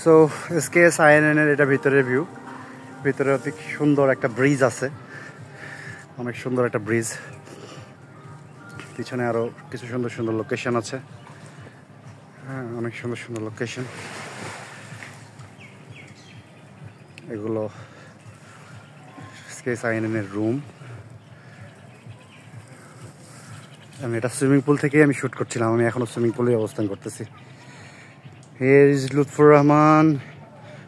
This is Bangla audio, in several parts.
সো এসকেএস আইএনএন এর এটা ভিতরের ভিউ। ভিতরে অতি সুন্দর একটা ব্রিজ আছে, অনেক সুন্দর একটা ব্রিজ। পিছনে আরো কিছু সুন্দর সুন্দর লোকেশন আছে। হ্যাঁ, অনেক সুন্দর সুন্দর লোকেশন। এগুলো এসকেএস আইএনএন এর রুম। আমি এটা সুইমিং পুল থেকেই আমি শুট করছিলাম। আমি এখনো সুইমিং পুলে অবস্থান করতেছি। Here is Lutfur Rahman.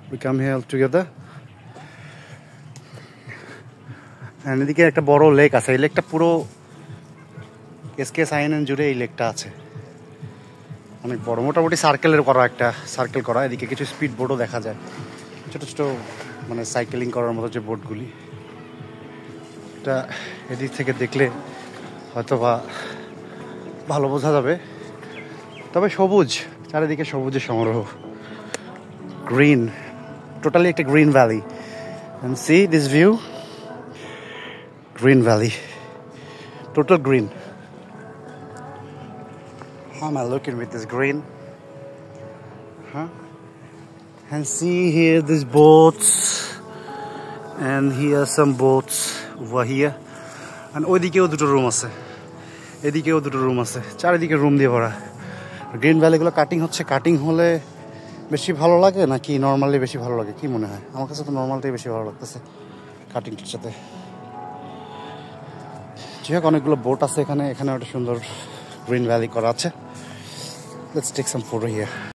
We come here together. And এদিকে একটা বড় লেক আছে। এই লেকটা পুরো এসকেএস আইএনএন জুড়ে এই লেকটা আছে, অনেক বড়, মোটামুটি সার্কেল করা। এদিকে কিছু স্পিড বোটও দেখা যায়, ছোট ছোট মানে সাইকেলিং করার মতো যে বোটগুলি। এটা এদিক থেকে দেখলে হয়তো বা ভালো বোঝা যাবে। তবে সবুজ, চারিদিকে সবুজের সমারোহ, গ্রিন, টোটালি একটা green valley. and see this view, green valley, total green. How am I looking with this green? And see here these boats, and here some boats over here, and ওইদিকেও দুটো রুম আছে, এদিকেও দুটো রুম আছে, চারিদিকে রুম দিয়ে ভরা। গ্রিন ভ্যালিগুলো কাটিং হচ্ছে। কাটিং হলে বেশি ভালো লাগে নাকি নর্মালি বেশি ভালো লাগে, কি মনে হয়? আমার কাছে তো নর্মালটাই বেশি ভালো লাগতেছে কাটিংটার সাথে। যাই হোক, অনেকগুলো বোট আছে এখানে। এখানে একটা সুন্দর গ্রিন ভ্যালি করা আছে। Let's take some photo here.